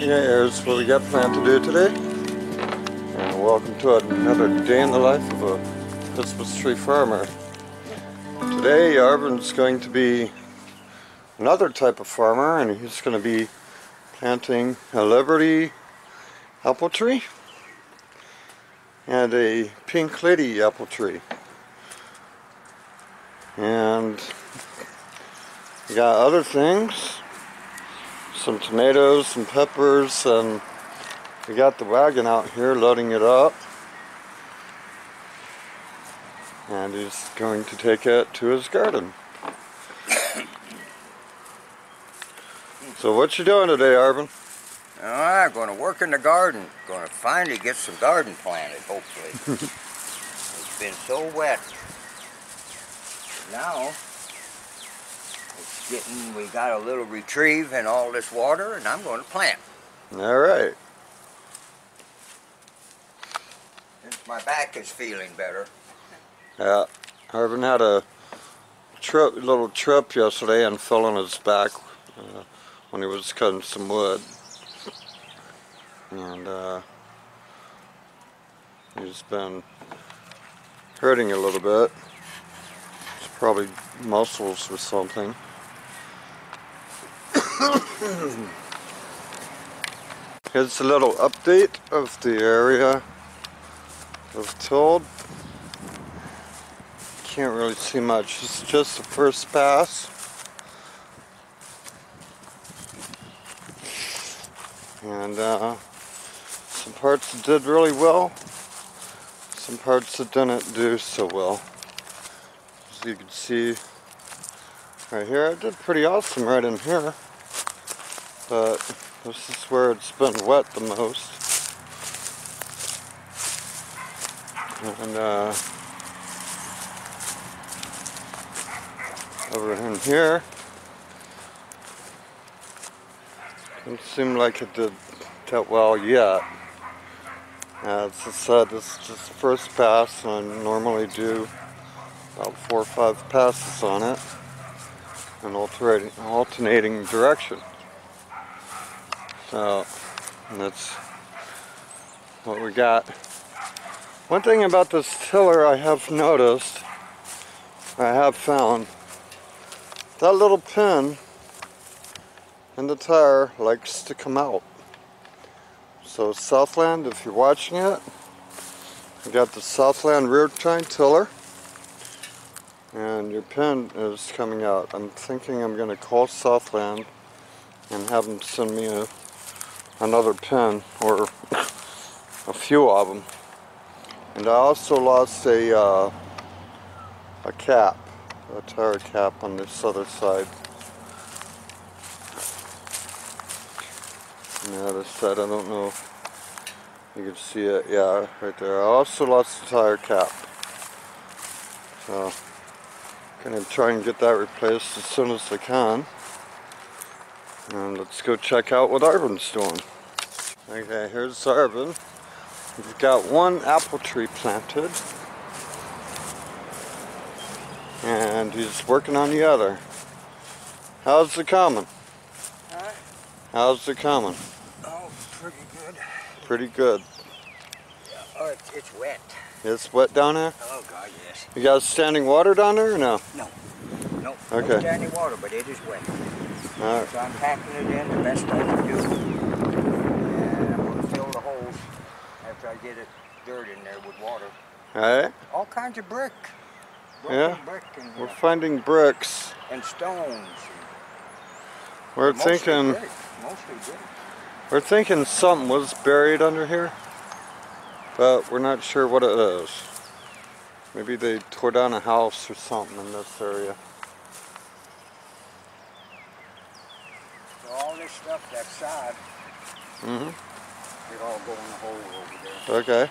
Yeah, here's what we got planned to do today. And welcome to another day in the life of a Christmas tree farmer. Today, Arvon's going to be another type of farmer, and he's going to be planting a Liberty apple tree and a pink lady apple tree. And we got other things, some tomatoes, some peppers, and we got the wagon out here loading it up. And he's going to take it to his garden. So what you doing today, Arvon? I'm going to work in the garden. Going to finally get some garden planted, hopefully. It's been so wet. Now, it's getting, we got a little retrieve in all this water, and I'm going to plant. All right. Since my back is feeling better. Yeah, Arvon had a little trip yesterday and fell on his back when he was cutting some wood. And he's been hurting a little bit. It's probably muscles or something. Here's a little update of the area of tilled. Can't really see much. It's just the first pass. And some parts that did really well, some parts that didn't do so well. As you can see right here, I did pretty awesome right in here, but this is where it's been wet the most. And over in here, doesn't seem like it did that well yet. As I said, this is just the first pass, and I normally do about 4 or 5 passes on it in alternating direction. So, and that's what we got. One thing about this tiller I have noticed, I have found, that little pin in the tire likes to come out. So Southland, if you're watching it, I got the Southland rear tine tiller, and your pin is coming out. I'm thinking I'm going to call Southland and have them send me another pin, or a few of them. And I also lost a cap, a tire cap on this other side. On the other side, I don't know if you can see it. Yeah, right there. I also lost the tire cap. So, I'm going to try and get that replaced as soon as I can. And let's go check out what Arvon's doing. Okay, here's Arvon. We've got one apple tree planted, and he's working on the other. How's it coming? Huh? How's it coming? Oh, pretty good. Pretty good. Yeah. Oh, it's wet. It's wet down there? Oh, God, yes. You got standing water down there or no? No. No. Okay. No standing water, but it is wet. All right. So I'm packing it in the best I can do. And I'm going to fill the holes after I get it dirt in there with water. Alright. All kinds of brick. Yeah. Brick and, We're finding bricks. and stones. We're Mostly thinking brick. Mostly brick. we're thinking something was buried under here, but we're not sure what it is. Maybe they tore down a house or something in this area. So all this stuff that side, it all go in the hole over there. Okay.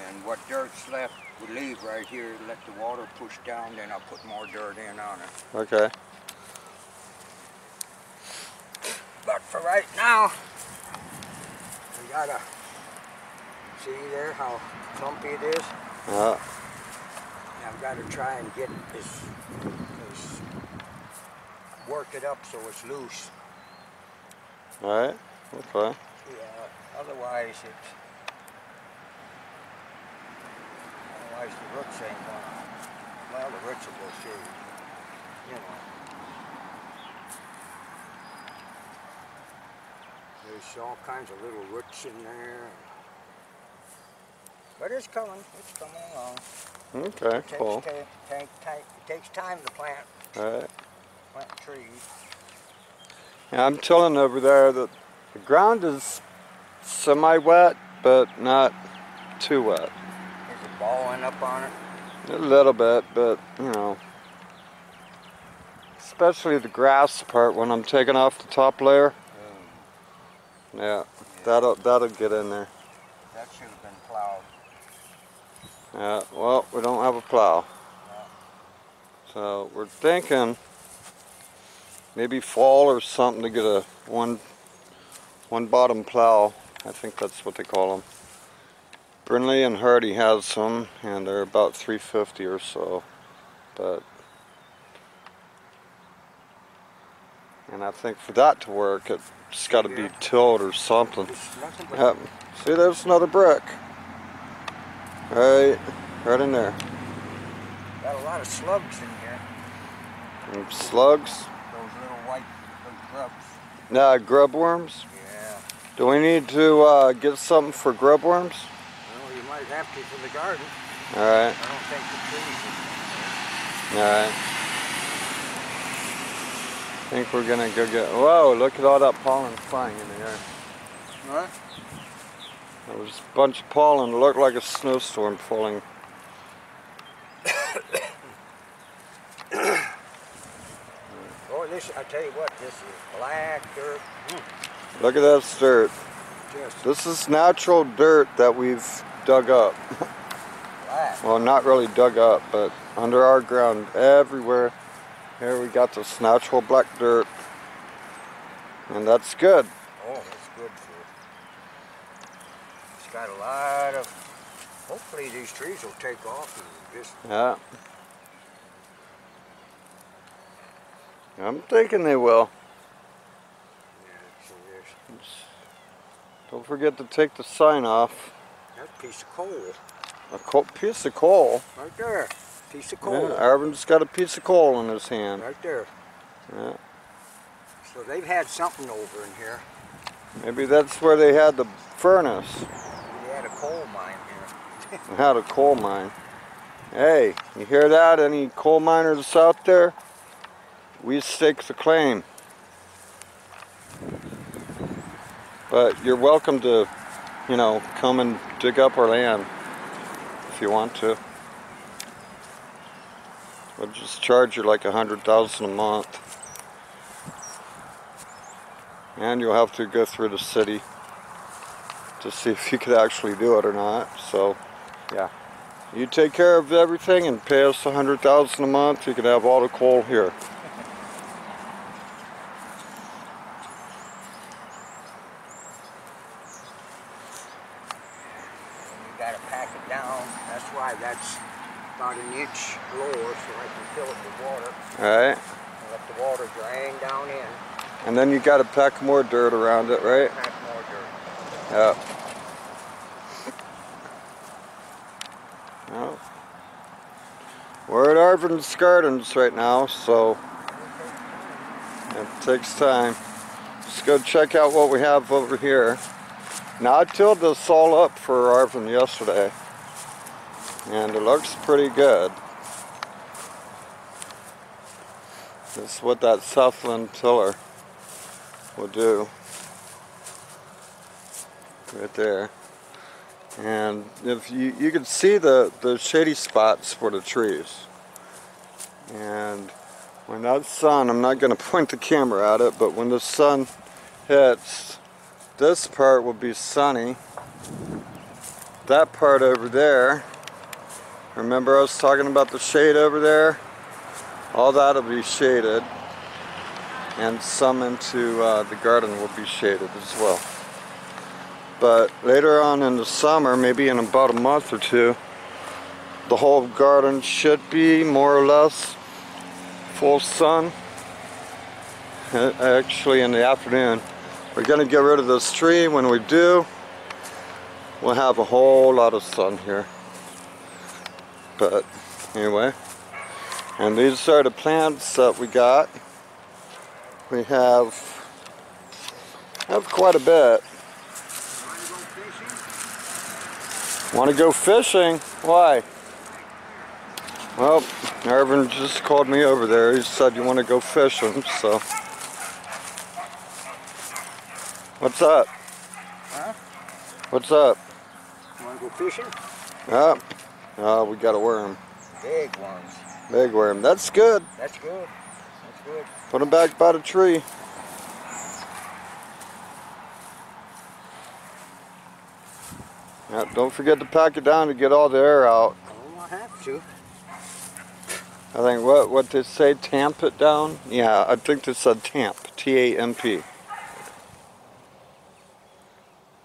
And what dirt's left, we leave right here, let the water push down, then I'll put more dirt in on it. Okay. But for right now, we gotta see there how clumpy it is. Yeah. I've got to try and get this work it up so it's loose. Alright. Okay. Yeah, otherwise the roots ain't gonna, well, the roots will go through, you know. There's all kinds of little roots in there. But it's coming along. Okay, cool. It takes time to plant Alright. trees. Yeah, I'm telling over there that the ground is semi-wet, but not too wet. Is it balling up on it? A little bit, but you know, especially the grass part when I'm taking off the top layer. Yeah, that'll get in there. That should have been plowed. Yeah, well, we don't have a plow. No. So we're thinking maybe fall or something to get a one bottom plow. I think that's what they call them. BRINLY-HARDY has some, and they're about $3.50 or so. And I think for that to work, it's got to be tilled or something. Yep. See, there's another brick. Right in there. Got a lot of slugs in here. And slugs? Those little white grubs. Nah, grub worms? Yeah. Do we need to get something for grub worms? Well, you might have to for the garden. Alright. I don't think the trees are. Alright. I think we're gonna go get. Whoa, look at all that pollen flying in the air. What? There was a bunch of pollen. It looked like a snowstorm falling. Oh, I tell you what, this is black dirt. Look at this dirt. Just This is natural dirt that we've dug up. black. Well, not really dug up, but under our ground everywhere. Here we got this natural black dirt. And that's good. Oh, that's good for it. It's got a lot of, hopefully these trees will take off and just. Yeah. I'm thinking they will. Yeah, so Don't forget to take the sign off. that piece of coal. A piece of coal. Right there. Piece of coal. Yeah, Arvon's got a piece of coal in his hand. Right there. Yeah. So they've had something over in here. Maybe that's where they had the furnace. They had a coal mine here. They had a coal mine. Hey, you hear that? Any coal miners out there? We stake the claim. But you're welcome to, you know, come and dig up our land if you want to. We'll just charge you like $100,000 a month. And you'll have to go through the city to see if you could actually do it or not. So, yeah. You take care of everything and pay us $100,000 a month, you can have all the coal here. You gotta pack it down. That's why that's about an inch lower so I can fill it with water. Alright. And let the water drain down in. And then you gotta pack more dirt around it, right? Pack more dirt. Yeah. Well, we're at Arvons Gardens right now, so it takes time. Let's go check out what we have over here. Now, I tilled this all up for Arvon yesterday, and it looks pretty good. This is what that Southland tiller will do. Right there. And if you can see the shady spots for the trees. And when that sun, I'm not going to point the camera at it, but when the sun hits, this part will be sunny. That part over there, remember I was talking about the shade over there? All that will be shaded. And some into the garden will be shaded as well. But later on in the summer, maybe in about a month or two, the whole garden should be more or less full sun. Actually in the afternoon, We're gonna get rid of this tree. When we do, we'll have a whole lot of sun here. But anyway, and these are the plants that we got. We have quite a bit. Want to go fishing? Why? Well, Arvin just called me over there. He said you want to go fishing, so. What's up? Huh? What's up? You want to go fishing? Yeah. Oh, we got a worm. Big worms. Big worm. That's good. That's good. That's good. Put him back by the tree. Yeah, don't forget to pack it down to get all the air out. Oh, I have to. I think what they say, tamp it down? Yeah, I think they said tamp, T-A-M-P.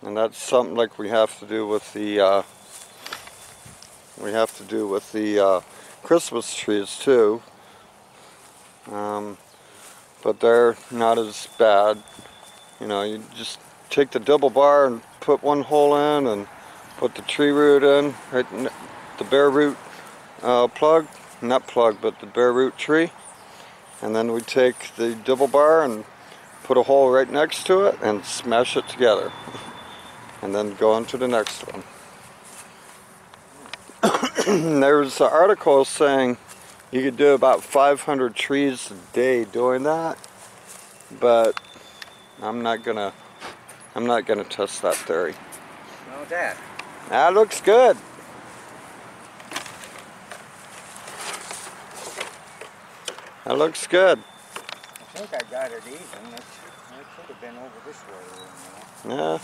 And that's something like we have to do with the Christmas trees too. But they're not as bad. You know, you just take the double bar and put one hole in and put the tree root in, right in the bare root plug, not plug, but the bare root tree. And then we take the double bar and put a hole right next to it and smash it together. And then go on to the next one. There's an article saying you could do about 500 trees a day doing that, but I'm not gonna test that theory. How's that? That looks good. That looks good. I think I got it even. It should have been over this way. Yeah,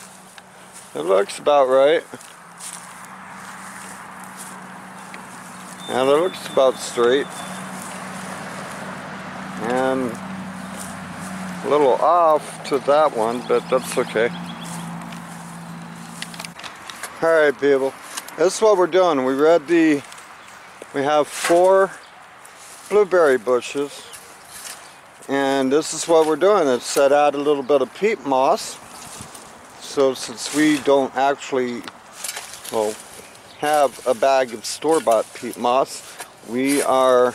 it looks about right. And it looks about straight. And a little off to that one, but that's okay. Alright people, this is what we're doing. We have 4 blueberry bushes. And this is what we're doing. It said add a little bit of peat moss. So since we don't actually, well, have a bag of store-bought peat moss, we are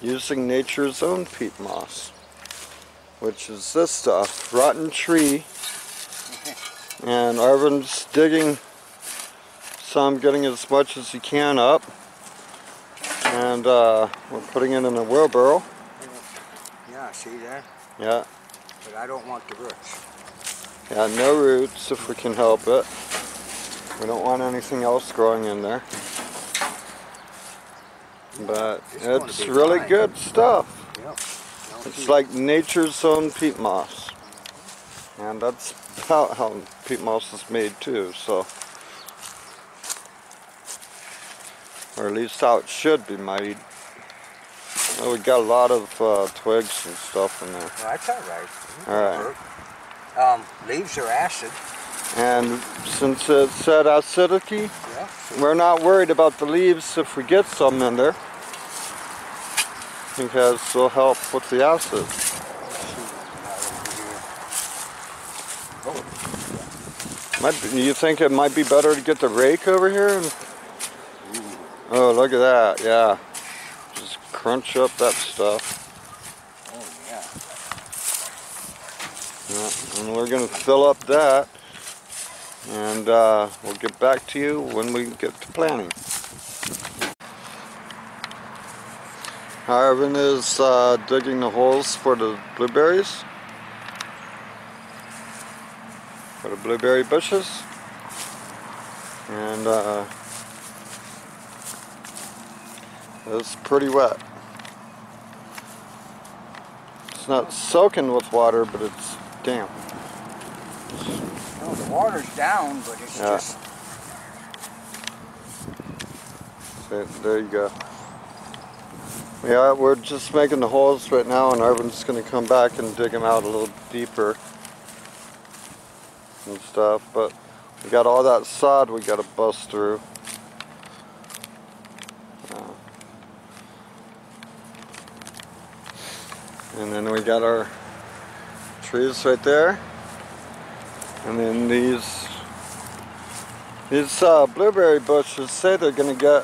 using nature's own peat moss, which is this stuff, rotten tree. And Arvin's digging some, getting as much as he can up, and we're putting it in a wheelbarrow. Yeah, see that? Yeah. But I don't want the roots. Yeah, no roots if we can help it. We don't want anything else growing in there. But it's really good stuff. Yep. It's like nature's own peat moss. And that's about how peat moss is made too, so. Or at least how it should be made. Well, we got a lot of twigs and stuff in there. Well, that's Alright. Leaves are acid. And since it said acidity, we're not worried about the leaves if we get some in there, because they'll help with the acid. You think it might be better to get the rake over here? Oh, look at that, yeah. Just crunch up that stuff. Oh, yeah. And we're going to fill up that. And we'll get back to you when we get to planting. Arvin is digging the holes for the blueberries, for the blueberry bushes, and it's pretty wet. It's not soaking with water, but it's damp. No, the water's down, but it's just... So, there you go. Yeah, we're just making the holes right now, and Arvin's going to come back and dig them out a little deeper and stuff, but we got all that sod we got to bust through. And then we got our trees right there. And then these blueberry bushes say they're going to get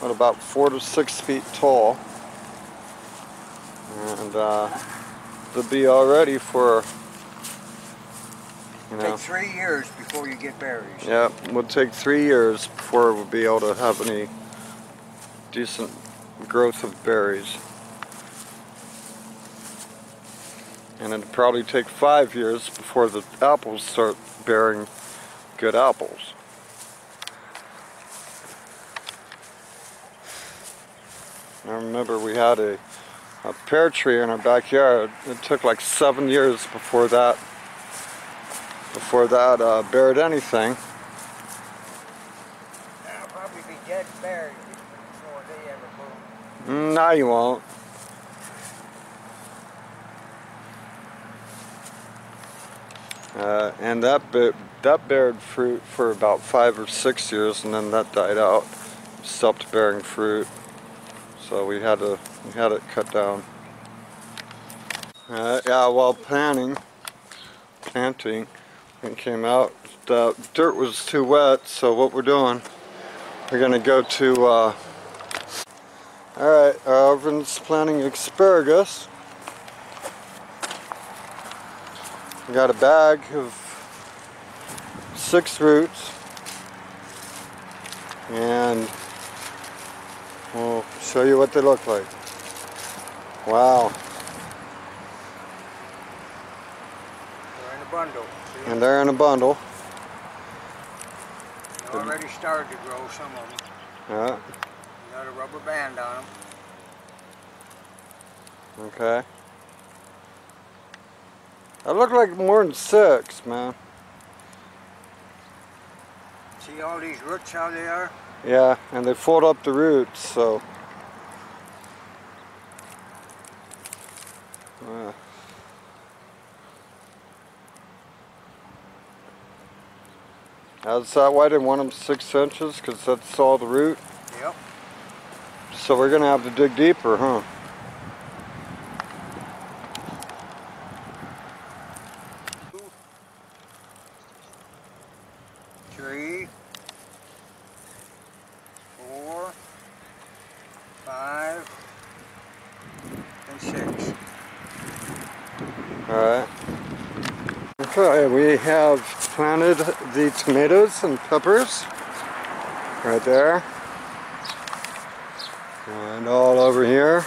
what, about 4 to 6 feet tall, and they'll be all ready for, you know. Take 3 years before you get berries. Yeah, it will take 3 years before we'll be able to have any decent growth of berries. And it'll probably take 5 years before the apples start bearing good apples. I remember we had a pear tree in our backyard. It took like 7 years before that bared anything. That'll probably be dead berries before they ever bloom. No, you won't. And that bared fruit for about 5 or 6 years, and then that died out, stopped bearing fruit. So we had it cut down. Yeah, while planting, it came out. The dirt was too wet, so what we're doing, we're gonna go to. All right, Arvons planting asparagus. We got a bag of 6 roots, and we'll show you what they look like. Wow. They're in a bundle. See? And they're in a bundle. They already started to grow, some of them. Yeah. Got a rubber band on them. Okay. That looked like more than 6, man. See all these roots, how they are? Yeah, and they fold up the roots, so. That's why they want them 6 inches, because that's all the root. Yep. So we're gonna have to dig deeper, huh? Three, 4, 5, and 6. Alright. Okay, we have planted the tomatoes and peppers right there. And all over here.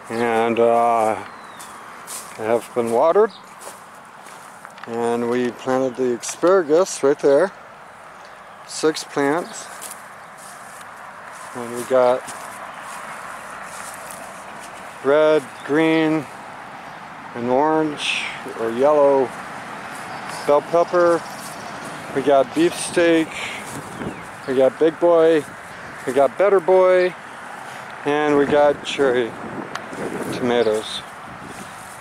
And they have been watered. And we planted the asparagus right there. 6 plants. And we got red, green, and orange or yellow bell pepper. We got beefsteak. We got big boy. We got better boy. And we got cherry tomatoes.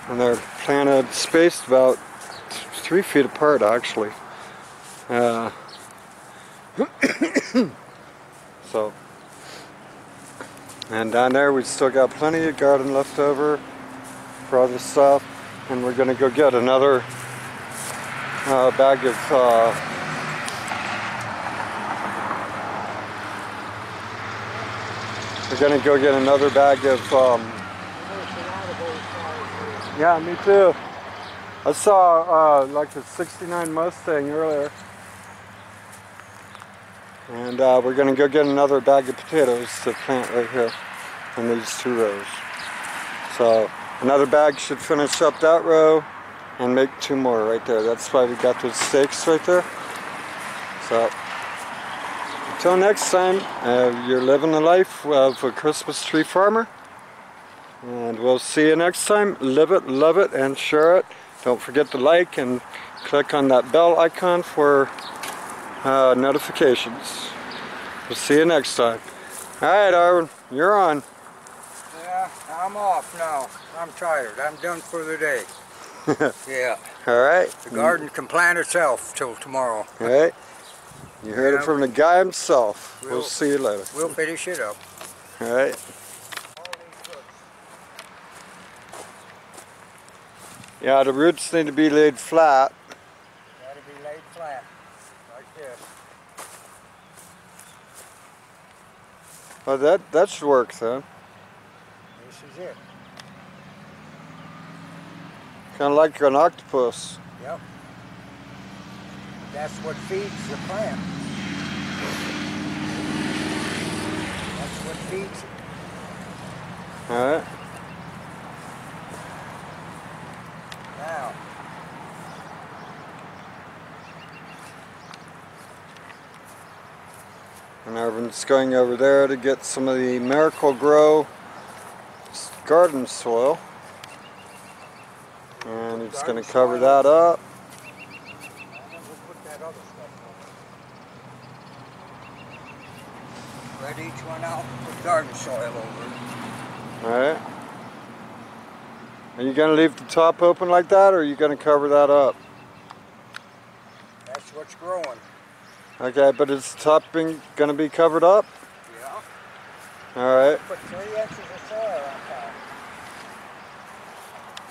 And they're planted, spaced about 3 feet apart, actually. So, and down there we still got plenty of garden left over for other stuff, and we're gonna go get another bag of yeah, me too. I saw like a '69 Mustang earlier. And we're going to go get another bag of potatoes to plant right here in these 2 rows. So another bag should finish up that row and make 2 more right there. That's why we got those stakes right there. So until next time, you're living the life of a Christmas tree farmer. And we'll see you next time. Live it, love it, and share it. Don't forget to like and click on that bell icon for notifications. We'll see you next time. Alright, Arvon, you're on. Yeah, I'm off now. I'm tired. I'm done for the day. Yeah. Alright. The garden can plant itself till tomorrow. Alright. You heard it from the guy himself. We'll see you later. We'll finish it up. Alright. Yeah, the roots need to be laid flat. Gotta be laid flat, like this. Well, that should work then. This is it. Kind of like an octopus. Yep. That's what feeds the plant. That's what feeds it. Alright. Now, And Arvon's going over there to get some of the Miracle-Gro garden soil. And he's going to cover that up. we'll put that other stuff over. Spread each one out, put garden soil over it. Alright. Are you going to leave the top open like that, or are you going to cover that up? That's what's growing. Okay, but is the top going to be covered up? Yeah. Alright. Put 3 inches of soil on top.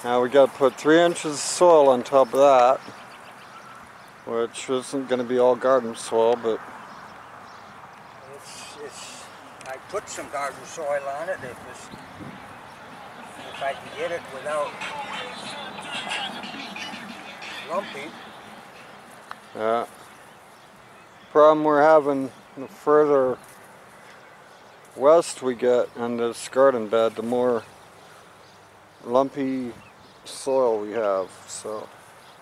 Now we got to put 3 inches of soil on top of that, which isn't going to be all garden soil, but I put some garden soil on it if I can get it without lumpy. yeah. Problem we're having, the further west we get in this garden bed, the more lumpy soil we have. So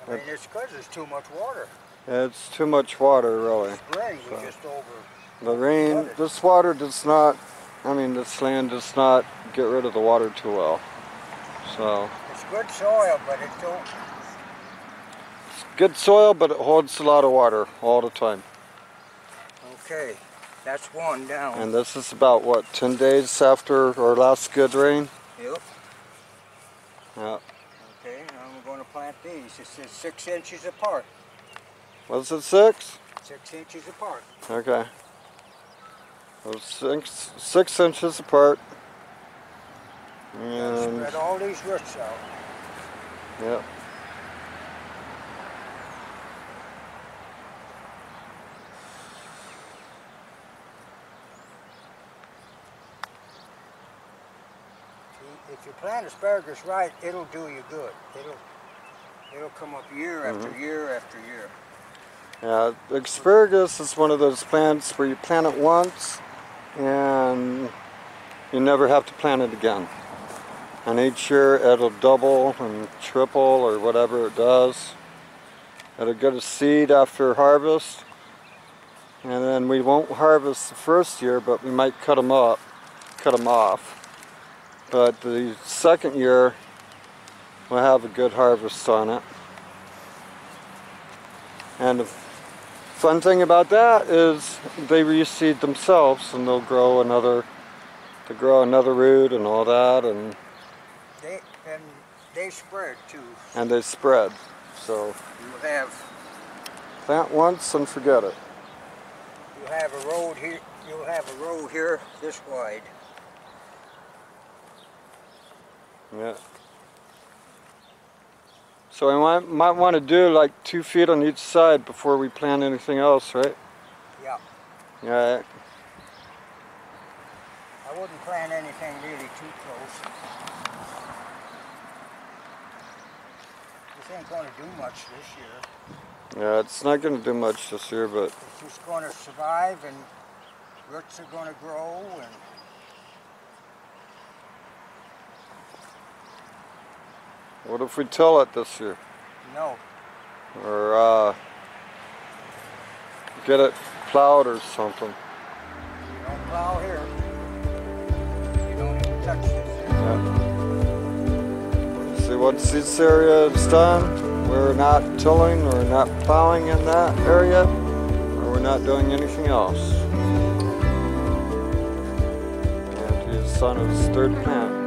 I mean, it's because there's too much water. it's too much water, really. Spring, we just The rain, this water does not, this land does not get rid of the water too well. So it's good soil, but it don't. it's good soil, but it holds a lot of water all the time. Okay, that's one down. And this is about, what, 10 days after our last good rain? Yep. Yeah. Okay, now we're going to plant these. It says 6 inches apart. Was it 6? 6 inches apart. Okay. Those 6 inches apart. And spread all these roots out. yeah. If you plant asparagus right, it'll do you good. It'll come up year after year after year. Yeah, asparagus is one of those plants where you plant it once and you never have to plant it again. And each year it'll double and triple or whatever it does. It'll get a seed after harvest, and then we won't harvest the first year, but we might cut them off. But the second year we'll have a good harvest on it. And the fun thing about that is they reseed themselves, and they'll grow another root and all that, and they spread too. And they spread. So you have plant once and forget it. You have a road here. You'll have a row here this wide. Yeah. So we might want to do like 2 feet on each side before we plant anything else, right? Yeah. Yeah. I wouldn't plant anything really too close. This ain't going to do much this year. Yeah, it's not going to do much this year, but it's just going to survive, and roots are going to grow, and what if we till it this year? No. Or get it plowed or something. You don't plow here. You don't even touch this area. Yeah. See, once this area is done, we're not tilling, we're not plowing in that area, or we're not doing anything else. And he's on his 3rd plant.